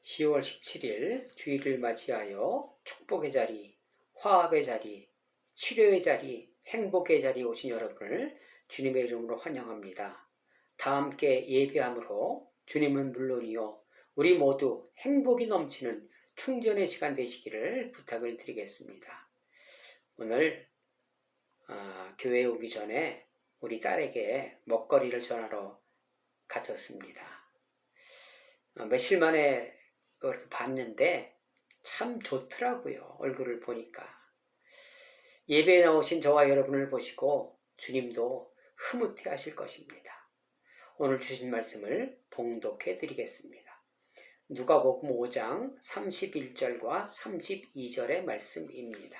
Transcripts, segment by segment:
10월 17일 주일을 맞이하여 축복의 자리, 화합의 자리, 치료의 자리, 행복의 자리에 오신 여러분을 주님의 이름으로 환영합니다. 다 함께 예배함으로 주님은 물론이요 우리 모두 행복이 넘치는 충전의 시간 되시기를 부탁을 드리겠습니다. 오늘 교회에 오기 전에 우리 딸에게 먹거리를 전하러 갔었습니다. 며칠 만에 이렇게 봤는데 참 좋더라고요. 얼굴을 보니까. 예배에 나오신 저와 여러분을 보시고 주님도 흐뭇해 하실 것입니다. 오늘 주신 말씀을 봉독해 드리겠습니다. 누가복음 5장 31절과 32절의 말씀입니다.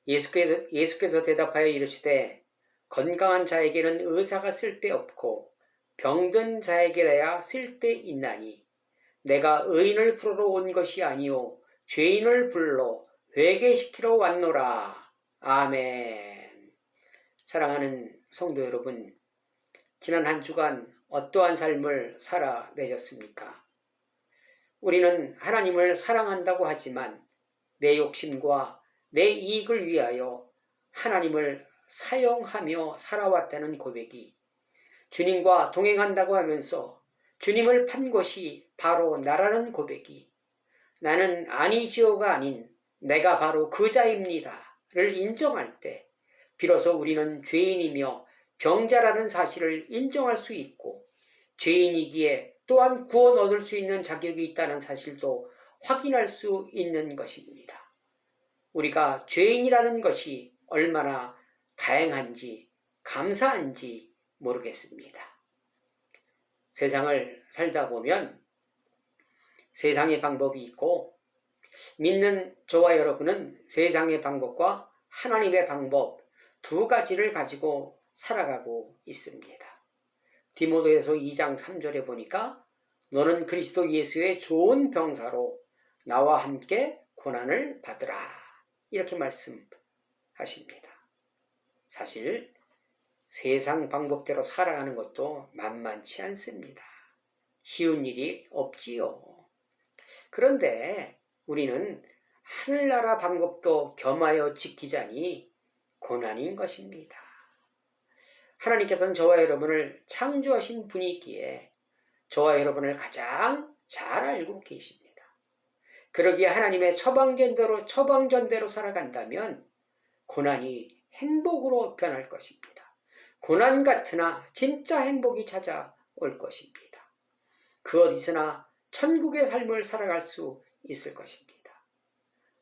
예수께서 대답하여 이르시되 건강한 자에게는 의사가 쓸데없고 병든 자에게라야 쓸데있나니 내가 의인을 부르러 온 것이 아니요 죄인을 불러 회개시키러 왔노라. 아멘. 사랑하는 성도 여러분, 지난 한 주간 어떠한 삶을 살아내셨습니까? 우리는 하나님을 사랑한다고 하지만 내 욕심과 내 이익을 위하여 하나님을 사용하며 살아왔다는 고백이, 주님과 동행한다고 하면서 주님을 판 것이 바로 나라는 고백이, 나는 아니지요가 아닌 내가 바로 그 자입니다를 인정할 때 비로소 우리는 죄인이며 병자라는 사실을 인정할 수 있고, 죄인이기에 또한 구원 얻을 수 있는 자격이 있다는 사실도 확인할 수 있는 것입니다. 우리가 죄인이라는 것이 얼마나 다행한지 감사한지 모르겠습니다. 세상을 살다 보면 세상의 방법이 있고, 믿는 저와 여러분은 세상의 방법과 하나님의 방법 두 가지를 가지고 살아가고 있습니다. 디모데후서 2장 3절에 보니까 너는 그리스도 예수의 좋은 병사로 나와 함께 고난을 받으라, 이렇게 말씀하십니다. 사실 세상 방법대로 살아가는 것도 만만치 않습니다. 쉬운 일이 없지요. 그런데 우리는 하늘나라 방법도 겸하여 지키자니 고난인 것입니다. 하나님께서는 저와 여러분을 창조하신 분이기에 저와 여러분을 가장 잘 알고 계십니다. 그러기에 하나님의 처방전대로 살아간다면 고난이 행복으로 변할 것입니다. 고난 같으나 진짜 행복이 찾아올 것입니다. 그 어디서나 천국의 삶을 살아갈 수 있을 것입니다.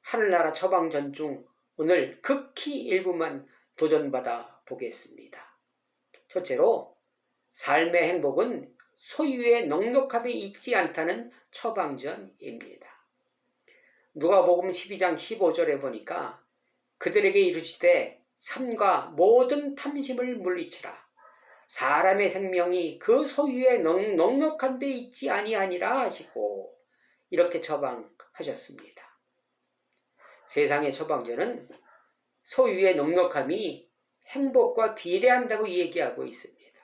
하늘나라 처방전 중 오늘 극히 일부만 도전받아 보겠습니다. 첫째로, 삶의 행복은 소유의 넉넉함에 있지 않다는 처방전입니다. 누가복음 12장 15절에 보니까 그들에게 이르시되 삼가 모든 탐심을 물리치라. 사람의 생명이 그 소유의 넉넉한 데 있지 아니하니라 하시고, 이렇게 처방하셨습니다. 세상의 처방전은 소유의 넉넉함이 행복과 비례한다고 얘기하고 있습니다.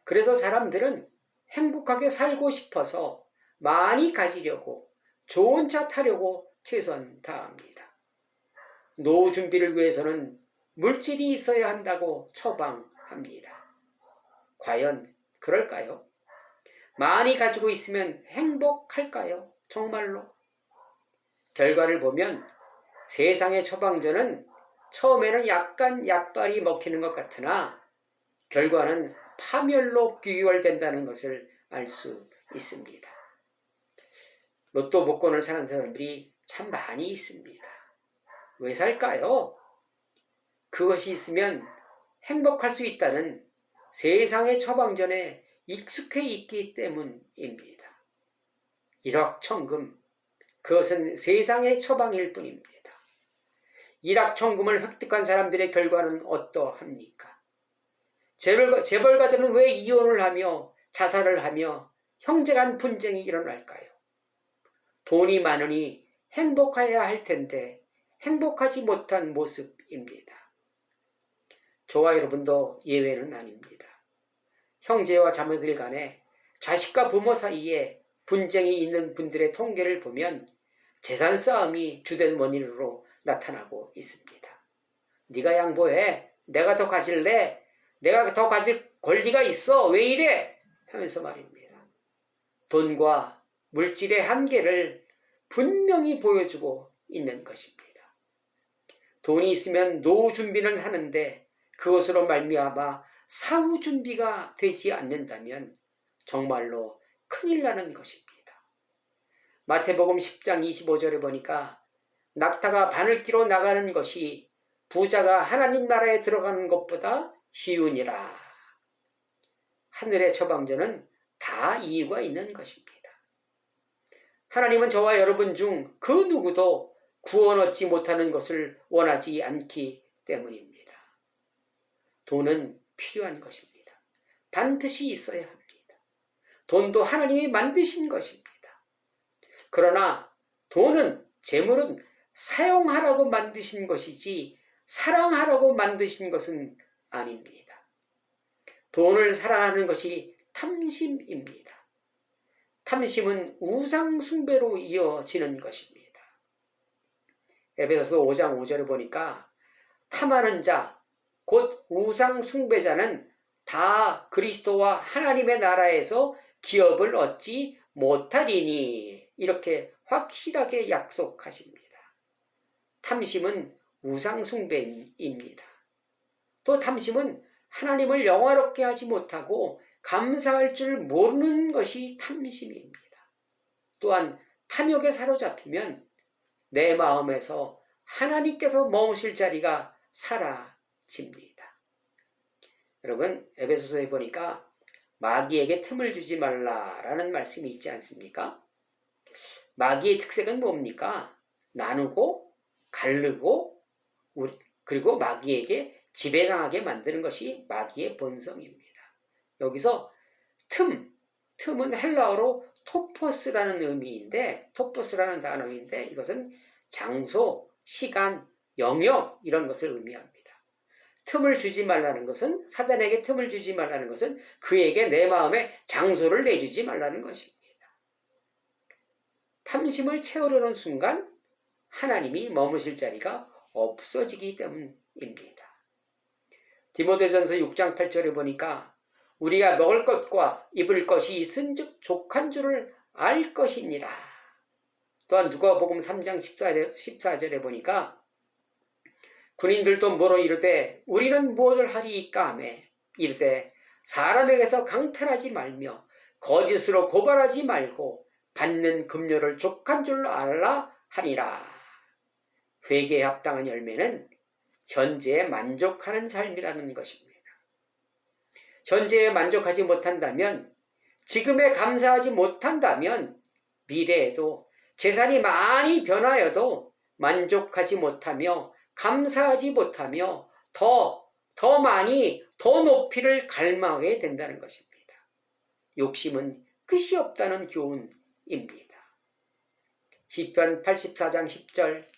그래서 사람들은 행복하게 살고 싶어서 많이 가지려고, 좋은 차 타려고 최선 다합니다. 노후 준비를 위해서는 물질이 있어야 한다고 처방합니다. 과연 그럴까요? 많이 가지고 있으면 행복할까요? 정말로? 결과를 보면 세상의 처방전은 처음에는 약간 약발이 먹히는 것 같으나 결과는 파멸로 귀결된다는 것을 알 수 있습니다. 로또 복권을 사는 사람들이 참 많이 있습니다. 왜 살까요? 그것이 있으면 행복할 수 있다는 세상의 처방전에 익숙해 있기 때문입니다. 일확천금, 그것은 세상의 처방일 뿐입니다. 일확천금을 획득한 사람들의 결과는 어떠합니까? 재벌가들은 왜 이혼을 하며 자살을 하며 형제간 분쟁이 일어날까요? 돈이 많으니 행복해야 할 텐데 행복하지 못한 모습입니다. 저와 여러분도 예외는 아닙니다. 형제와 자매들 간에, 자식과 부모 사이에 분쟁이 있는 분들의 통계를 보면 재산 싸움이 주된 원인으로 나타나고 있습니다. 네가 양보해. 내가 더 가질래. 내가 더 가질 권리가 있어. 왜 이래? 하면서 말입니다. 돈과 물질의 한계를 분명히 보여주고 있는 것입니다. 돈이 있으면 노후 준비는 하는데 그것으로 말미암아 사후 준비가 되지 않는다면 정말로 큰일 나는 것입니다. 마태복음 10장 25절에 보니까 낙타가 바늘기로 나가는 것이 부자가 하나님 나라에 들어가는 것보다 쉬우니라. 하늘의 처방전은 다 이유가 있는 것입니다. 하나님은 저와 여러분 중 그 누구도 구원 얻지 못하는 것을 원하지 않기 때문입니다. 돈은 필요한 것입니다. 반드시 있어야 합니다. 돈도 하나님이 만드신 것입니다. 그러나 돈은, 재물은 사용하라고 만드신 것이지 사랑하라고 만드신 것은 아닙니다. 돈을 사랑하는 것이 탐심입니다. 탐심은 우상 숭배로 이어지는 것입니다. 에베소서 5장 5절에 보니까 탐하는 자, 곧 우상 숭배자는 다 그리스도와 하나님의 나라에서 기업을 얻지 못하리니, 이렇게 확실하게 약속하십니다. 탐심은 우상 숭배입니다. 또 탐심은 하나님을 영화롭게 하지 못하고 감사할 줄 모르는 것이 탐심입니다. 또한 탐욕에 사로잡히면 내 마음에서 하나님께서 머무실 자리가 사라집니다. 여러분, 에베소서에 보니까 마귀에게 틈을 주지 말라라는 말씀이 있지 않습니까? 마귀의 특색은 뭡니까? 나누고 갈르고 그리고 마귀에게 지배당하게 만드는 것이 마귀의 본성입니다. 여기서 틈은 헬라어로 토포스라는 의미인데, 토포스라는 단어인데 이것은 장소, 시간, 영역 이런 것을 의미합니다. 틈을 주지 말라는 것은, 사단에게 틈을 주지 말라는 것은 그에게 내 마음에 장소를 내주지 말라는 것입니다. 탐심을 채우려는 순간 하나님이 머무실 자리가 없어지기 때문입니다. 디모데전서 6장 8절에 보니까 우리가 먹을 것과 입을 것이 있은즉 족한 줄을 알 것이니라. 또한 누가복음 3장 14절에 보니까 군인들도 물어 이르되 우리는 무엇을 하리이까 하며 이르되 사람에게서 강탈하지 말며 거짓으로 고발하지 말고 받는 급료를 족한 줄 알라 하니라. 회개에 합당한 열매는 현재에 만족하는 삶이라는 것입니다. 현재에 만족하지 못한다면, 지금에 감사하지 못한다면 미래에도 재산이 많이 변하여도 만족하지 못하며 감사하지 못하며 더 많이 더 높이를 갈망하게 된다는 것입니다. 욕심은 끝이 없다는 교훈입니다. 시편 84장 10절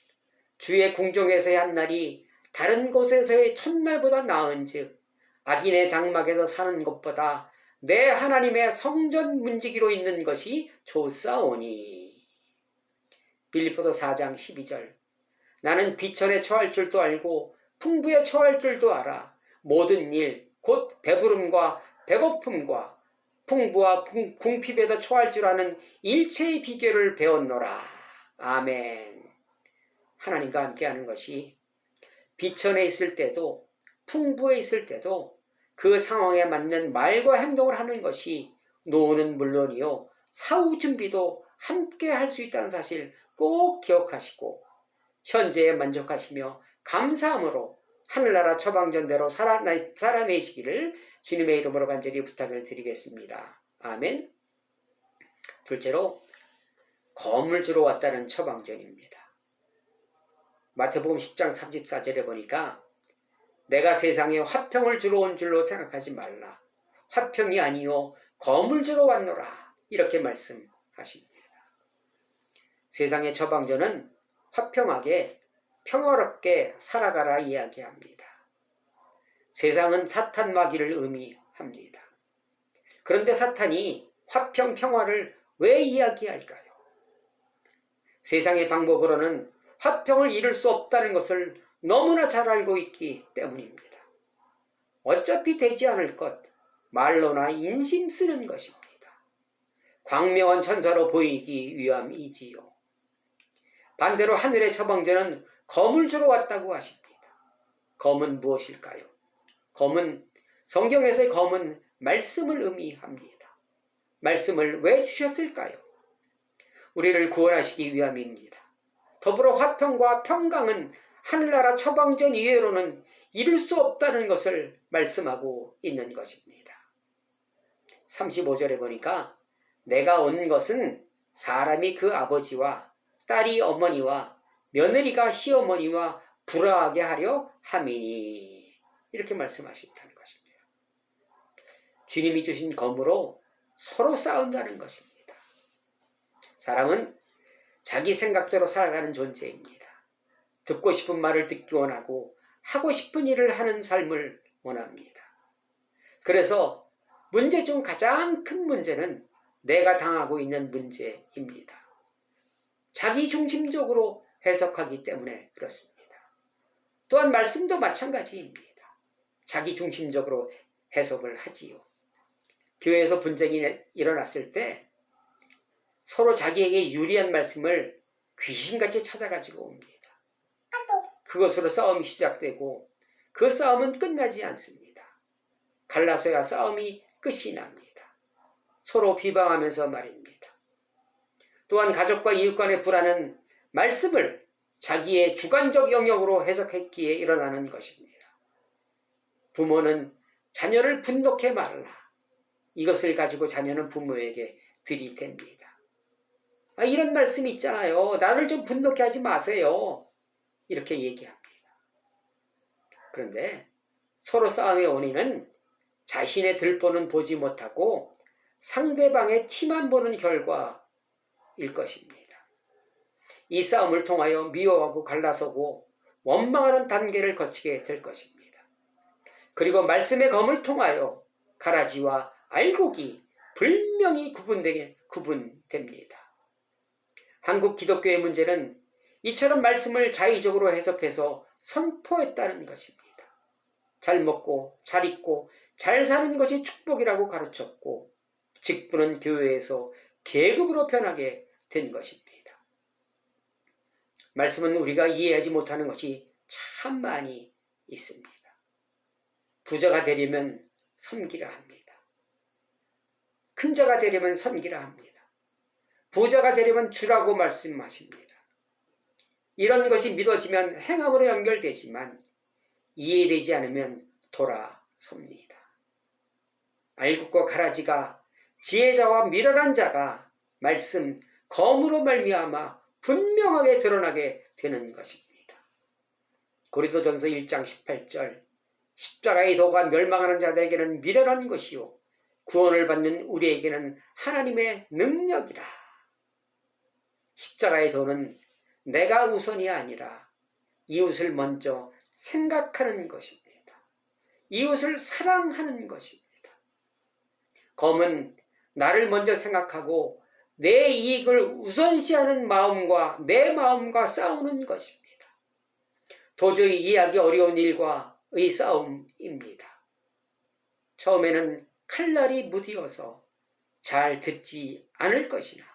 주의 궁정에서의 한 날이 다른 곳에서의 첫날보다 나은즉 악인의 장막에서 사는 것보다 내 하나님의 성전 문지기로 있는 것이 좋사오니. 빌립보서 4장 12절 나는 비천에 처할 줄도 알고 풍부에 처할 줄도 알아. 모든 일 곧 배부름과 배고픔과 풍부와 궁핍에도 처할 줄 아는 일체의 비결을 배웠노라. 아멘. 하나님과 함께하는 것이 비천에 있을 때도 풍부에 있을 때도 그 상황에 맞는 말과 행동을 하는 것이 노후는 물론이요 사후 준비도 함께 할 수 있다는 사실 꼭 기억하시고 현재에 만족하시며 감사함으로 하늘나라 처방전대로 살아내시기를 주님의 이름으로 간절히 부탁을 드리겠습니다. 아멘. 둘째로 검을 주러 왔다는 처방전입니다. 마태복음 10장 34절에 보니까 내가 세상에 화평을 주러 온 줄로 생각하지 말라. 화평이 아니요 검을 주러 왔노라. 이렇게 말씀하십니다. 세상의 처방전은 화평하게 평화롭게 살아가라 이야기합니다. 세상은 사탄 마귀를 의미합니다. 그런데 사탄이 화평 평화를 왜 이야기할까요? 세상의 방법으로는 화평을 이룰 수 없다는 것을 너무나 잘 알고 있기 때문입니다. 어차피 되지 않을 것, 말로나 인심 쓰는 것입니다. 광명한 천사로 보이기 위함이지요. 반대로 하늘의 처방전은 검을 주러 왔다고 하십니다. 검은 무엇일까요? 검은, 성경에서의 검은 말씀을 의미합니다. 말씀을 왜 주셨을까요? 우리를 구원하시기 위함입니다. 더불어 화평과 평강은 하늘나라 처방전 이외로는 이룰 수 없다는 것을 말씀하고 있는 것입니다. 35절에 보니까 내가 온 것은 사람이 그 아버지와 딸이 어머니와 며느리가 시어머니와 불화하게 하려 함이니, 이렇게 말씀하신다는 것입니다. 주님이 주신 검으로 서로 싸운다는 것입니다. 사람은 자기 생각대로 살아가는 존재입니다. 듣고 싶은 말을 듣기 원하고 하고 싶은 일을 하는 삶을 원합니다. 그래서 문제 중 가장 큰 문제는 내가 당하고 있는 문제입니다. 자기 중심적으로 해석하기 때문에 그렇습니다. 또한 말씀도 마찬가지입니다. 자기 중심적으로 해석을 하지요. 교회에서 분쟁이 일어났을 때 서로 자기에게 유리한 말씀을 귀신같이 찾아가지고 옵니다. 그것으로 싸움이 시작되고 그 싸움은 끝나지 않습니다. 갈라서야 싸움이 끝이 납니다. 서로 비방하면서 말입니다. 또한 가족과 이웃 간의 불화는 말씀을 자기의 주관적 영역으로 해석했기에 일어나는 것입니다. 부모는 자녀를 분노케 말하라. 이것을 가지고 자녀는 부모에게 들이댑니다. 이런 말씀이 있잖아요. 나를 좀 분노케 하지 마세요. 이렇게 얘기합니다. 그런데 서로 싸움의 원인은 자신의 들보는 보지 못하고 상대방의 티만 보는 결과일 것입니다. 이 싸움을 통하여 미워하고 갈라서고 원망하는 단계를 거치게 될 것입니다. 그리고 말씀의 검을 통하여 가라지와 알곡이 분명히 구분됩니다. 한국 기독교의 문제는 이처럼 말씀을 자의적으로 해석해서 선포했다는 것입니다. 잘 먹고 잘 입고 잘 사는 것이 축복이라고 가르쳤고 직분은 교회에서 계급으로 변하게 된 것입니다. 말씀은 우리가 이해하지 못하는 것이 참 많이 있습니다. 부자가 되려면 섬기라 합니다. 큰 자가 되려면 섬기라 합니다. 부자가 되려면 주라고 말씀하십니다. 이런 것이 믿어지면 행함으로 연결되지만 이해되지 않으면 돌아섭니다. 알곡과 가라지가 지혜자와 미련한 자가 말씀 검으로 말미암아 분명하게 드러나게 되는 것입니다. 고린도전서 1장 18절 십자가의 도가 멸망하는 자들에게는 미련한 것이요 구원을 받는 우리에게는 하나님의 능력이라. 십자가의 도는 내가 우선이 아니라 이웃을 먼저 생각하는 것입니다. 이웃을 사랑하는 것입니다. 검은 나를 먼저 생각하고 내 이익을 우선시하는 마음과 내 마음과 싸우는 것입니다. 도저히 이해하기 어려운 일과의 싸움입니다. 처음에는 칼날이 무디어서 잘 듣지 않을 것이나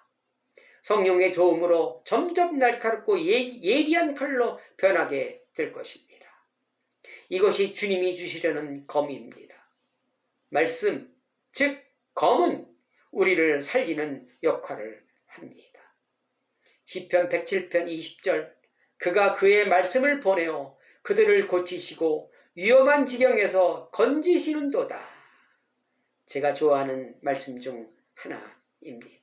성령의 도움으로 점점 날카롭고 예리한 칼로 변하게 될 것입니다. 이것이 주님이 주시려는 검입니다. 말씀, 즉 검은 우리를 살리는 역할을 합니다. 시편 107편 20절 그가 그의 말씀을 보내어 그들을 고치시고 위험한 지경에서 건지시는도다. 제가 좋아하는 말씀 중 하나입니다.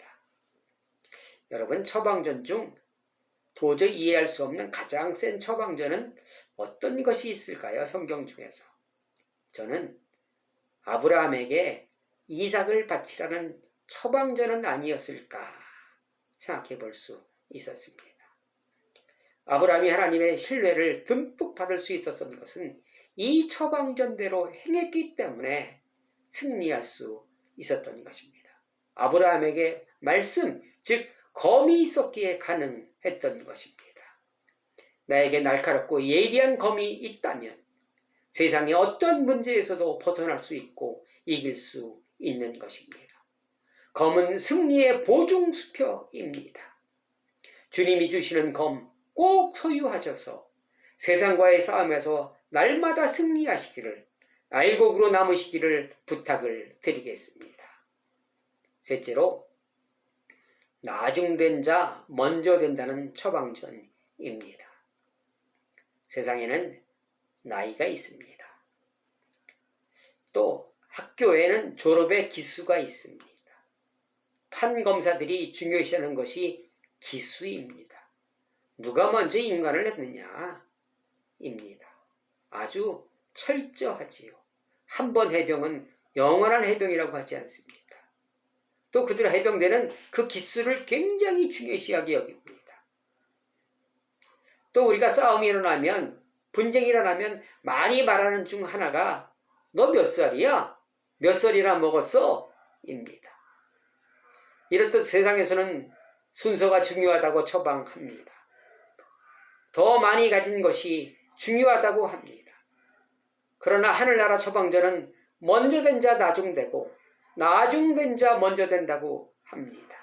여러분, 처방전 중 도저히 이해할 수 없는 가장 센 처방전은 어떤 것이 있을까요? 성경 중에서. 저는 아브라함에게 이삭을 바치라는 처방전은 아니었을까 생각해 볼 수 있었습니다. 아브라함이 하나님의 신뢰를 듬뿍 받을 수 있었던 것은 이 처방전대로 행했기 때문에 승리할 수 있었던 것입니다. 아브라함에게 말씀, 즉 검이 있었기에 가능했던 것입니다. 나에게 날카롭고 예리한 검이 있다면 세상의 어떤 문제에서도 벗어날 수 있고 이길 수 있는 것입니다. 검은 승리의 보증수표입니다. 주님이 주시는 검 꼭 소유하셔서 세상과의 싸움에서 날마다 승리하시기를, 알곡으로 남으시기를 부탁을 드리겠습니다. 셋째로, 나중된 자 먼저 된다는 처방전입니다. 세상에는 나이가 있습니다. 또 학교에는 졸업의 기수가 있습니다. 판검사들이 중요시하는 것이 기수입니다. 누가 먼저 인간을 했느냐? 입니다. 아주 철저하지요. 한 번 해병은 영원한 해병이라고 하지 않습니까? 또 그들 해병대는 그 기수를 굉장히 중요시하게 여깁니다. 또 우리가 싸움이 일어나면, 분쟁이 일어나면 많이 말하는 중 하나가 너 몇 살이야? 몇 살이나 먹었어? 입니다. 이렇듯 세상에서는 순서가 중요하다고 처방합니다. 더 많이 가진 것이 중요하다고 합니다. 그러나 하늘나라 처방전은 먼저 된 자 나중되고 나중된 자 먼저 된다고 합니다.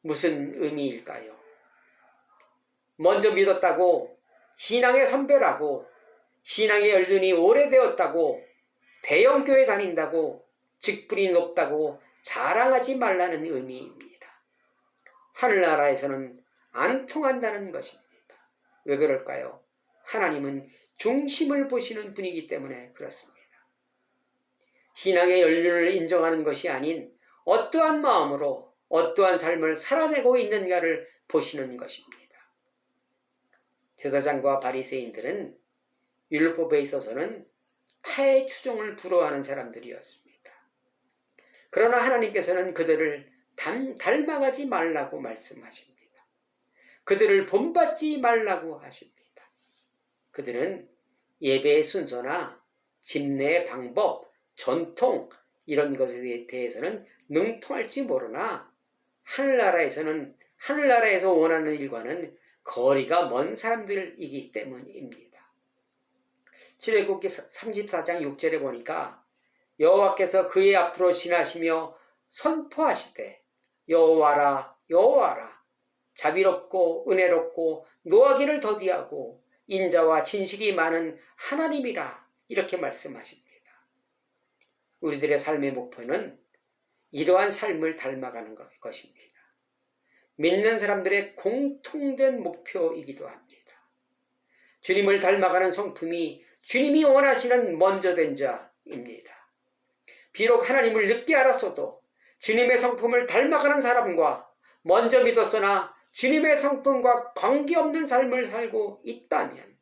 무슨 의미일까요? 먼저 믿었다고, 신앙의 선배라고, 신앙의 연륜이 오래되었다고, 대형교회 다닌다고, 직분이 높다고 자랑하지 말라는 의미입니다. 하늘나라에서는 안 통한다는 것입니다. 왜 그럴까요? 하나님은 중심을 보시는 분이기 때문에 그렇습니다. 신앙의 연륜을 인정하는 것이 아닌 어떠한 마음으로 어떠한 삶을 살아내고 있는가를 보시는 것입니다. 제사장과 바리새인들은 율법에 있어서는 타의 추종을 부러워하는 사람들이었습니다. 그러나 하나님께서는 그들을 닮아가지 말라고 말씀하십니다. 그들을 본받지 말라고 하십니다. 그들은 예배의 순서나 집례의 방법, 전통 이런 것에 대해서는 능통할지 모르나 하늘나라에서 원하는 일과는 거리가 먼 사람들이기 때문입니다. 출애굽기 34장 6절에 보니까 여호와께서 그의 앞으로 지나시며 선포하시되 여호와라 여호와라 자비롭고 은혜롭고 노하기를 더디하고 인자와 진실이 많은 하나님이라 이렇게 말씀하십니다. 우리들의 삶의 목표는 이러한 삶을 닮아가는 것입니다. 믿는 사람들의 공통된 목표이기도 합니다. 주님을 닮아가는 성품이 주님이 원하시는 먼저 된 자입니다. 비록 하나님을 늦게 알았어도 주님의 성품을 닮아가는 사람과 먼저 믿었으나 주님의 성품과 관계없는 삶을 살고 있다면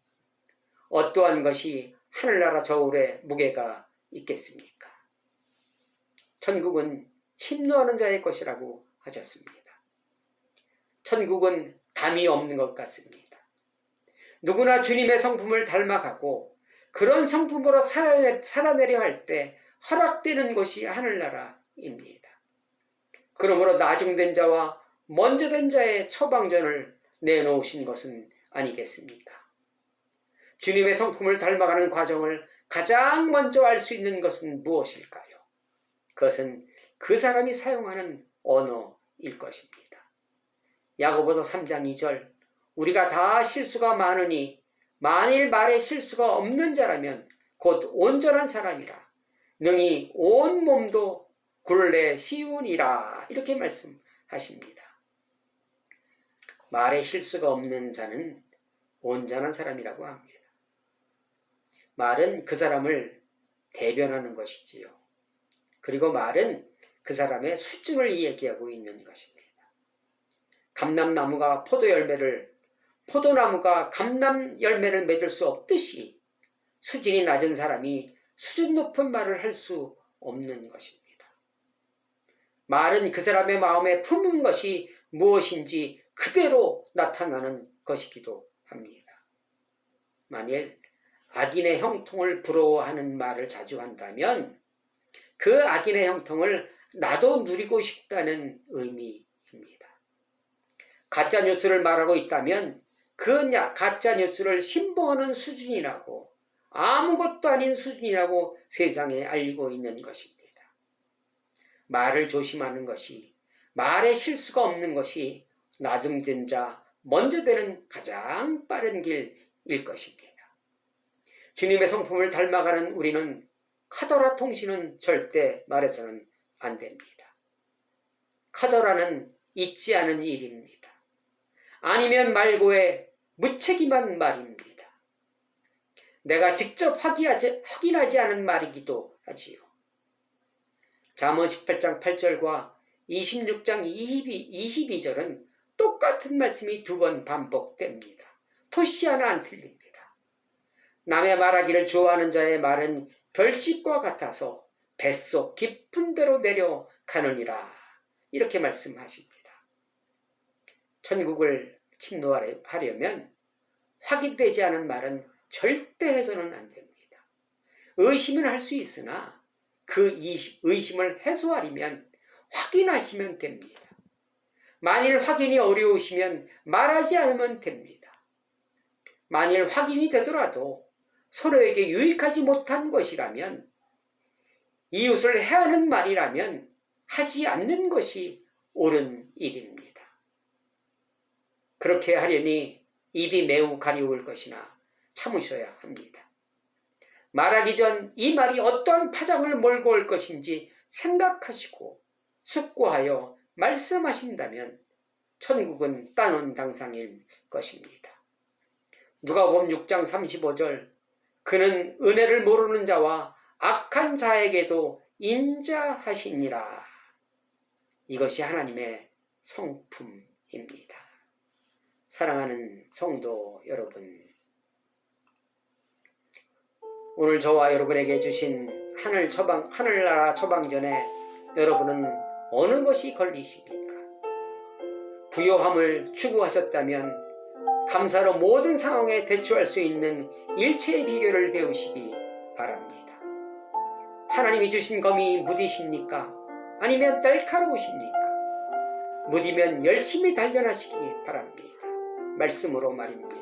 어떠한 것이 하늘나라 저울에 무게가 있겠습니까? 천국은 침노하는 자의 것이라고 하셨습니다. 천국은 담이 없는 것 같습니다. 누구나 주님의 성품을 닮아가고 그런 성품으로 살아내려 할 때 허락되는 것이 하늘나라입니다. 그러므로 나중된 자와 먼저 된 자의 처방전을 내놓으신 것은 아니겠습니까? 주님의 성품을 닮아가는 과정을 가장 먼저 알 수 있는 것은 무엇일까요? 그것은 그 사람이 사용하는 언어일 것입니다. 야고보서 3장 2절 우리가 다 실수가 많으니 만일 말에 실수가 없는 자라면 곧 온전한 사람이라 능히 온 몸도 굴레 씌우니라 이렇게 말씀하십니다. 말에 실수가 없는 자는 온전한 사람이라고 합니다. 말은 그 사람을 대변하는 것이지요. 그리고 말은 그 사람의 수준을 이야기하고 있는 것입니다. 감람나무가 포도나무가 감람 열매를 맺을 수 없듯이 수준이 낮은 사람이 수준 높은 말을 할 수 없는 것입니다. 말은 그 사람의 마음에 품은 것이 무엇인지 그대로 나타나는 것이기도 합니다. 만일 악인의 형통을 부러워하는 말을 자주 한다면 그 악인의 형통을 나도 누리고 싶다는 의미입니다. 가짜 뉴스를 말하고 있다면 그 가짜 뉴스를 신봉하는 수준이라고, 아무것도 아닌 수준이라고 세상에 알리고 있는 것입니다. 말을 조심하는 것이, 말에 실수가 없는 것이 나중된 자 먼저 되는 가장 빠른 길일 것입니다. 주님의 성품을 닮아가는 우리는 카더라 통신은 절대 말해서는 안 됩니다. 카더라는 잊지 않은 일입니다. 아니면 말고의 무책임한 말입니다. 내가 직접 확인하지 않은 말이기도 하지요. 잠언 18장 8절과 26장 22절은 똑같은 말씀이 2번 반복됩니다. 토시 하나 안 틀립니다. 남의 말하기를 좋아하는 자의 말은 별식과 같아서 뱃속 깊은 데로 내려가느니라, 이렇게 말씀하십니다. 천국을 침노하려면 확인되지 않은 말은 절대 해서는 안 됩니다. 의심은 할 수 있으나 그 의심을 해소하려면 확인하시면 됩니다. 만일 확인이 어려우시면 말하지 않으면 됩니다. 만일 확인이 되더라도 서로에게 유익하지 못한 것이라면, 이웃을 해하는 말이라면 하지 않는 것이 옳은 일입니다. 그렇게 하려니 입이 매우 가려울 것이나 참으셔야 합니다. 말하기 전 이 말이 어떤 파장을 몰고 올 것인지 생각하시고 숙고하여 말씀하신다면 천국은 따놓은 당상일 것입니다. 누가복음 6장 35절, 그는 은혜를 모르는 자와 악한 자에게도 인자하시니라. 이것이 하나님의 성품입니다. 사랑하는 성도 여러분, 오늘 저와 여러분에게 주신 하늘나라 처방전에 여러분은 어느 것이 걸리십니까? 부요함을 추구하셨다면 감사로 모든 상황에 대처할 수 있는 일체의 비결을 배우시기 바랍니다. 하나님이 주신 검이 무디십니까? 아니면 날카로우십니까? 무디면 열심히 단련하시기 바랍니다. 말씀으로 말입니다.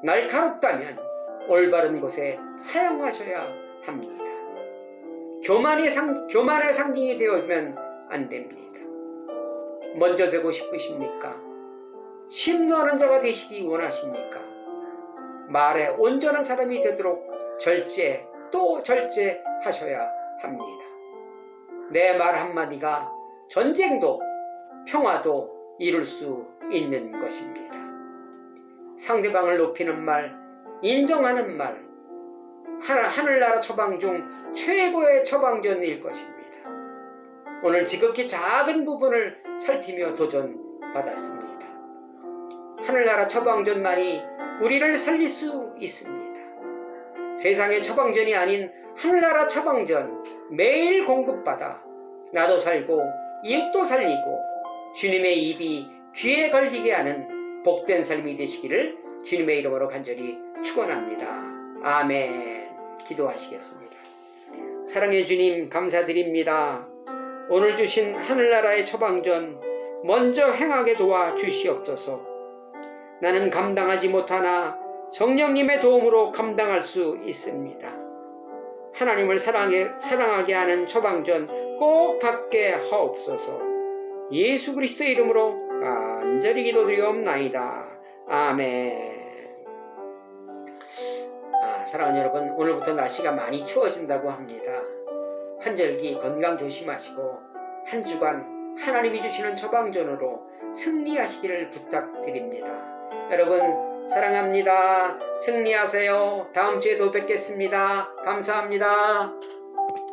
날카롭다면 올바른 곳에 사용하셔야 합니다. 교만의 상징이 되어주면 안 됩니다. 먼저 되고 싶으십니까? 심노하는 자가 되시기 원하십니까? 말에 온전한 사람이 되도록 절제 또 절제하셔야 합니다. 내 말 한마디가 전쟁도 평화도 이룰 수 있는 것입니다. 상대방을 높이는 말, 인정하는 말, 하늘나라 처방 중 최고의 처방전일 것입니다. 오늘 지극히 작은 부분을 살피며 도전받았습니다. 하늘나라 처방전만이 우리를 살릴 수 있습니다. 세상의 처방전이 아닌 하늘나라 처방전 매일 공급받아 나도 살고 이웃도 살리고 주님의 입이 귀에 걸리게 하는 복된 삶이 되시기를 주님의 이름으로 간절히 축원합니다. 아멘. 기도하시겠습니다. 사랑의 주님, 감사드립니다. 오늘 주신 하늘나라의 처방전 먼저 행하게 도와 주시옵소서. 나는 감당하지 못하나 성령님의 도움으로 감당할 수 있습니다. 하나님을 사랑하게 하는 처방전 꼭 받게 하옵소서. 예수 그리스도의 이름으로 간절히 기도드리옵나이다. 아멘. 사랑하는 여러분, 오늘부터 날씨가 많이 추워진다고 합니다. 환절기 건강 조심하시고 한 주간 하나님이 주시는 처방전으로 승리하시기를 부탁드립니다. 여러분 사랑합니다. 승리하세요. 다음 주에도 뵙겠습니다. 감사합니다.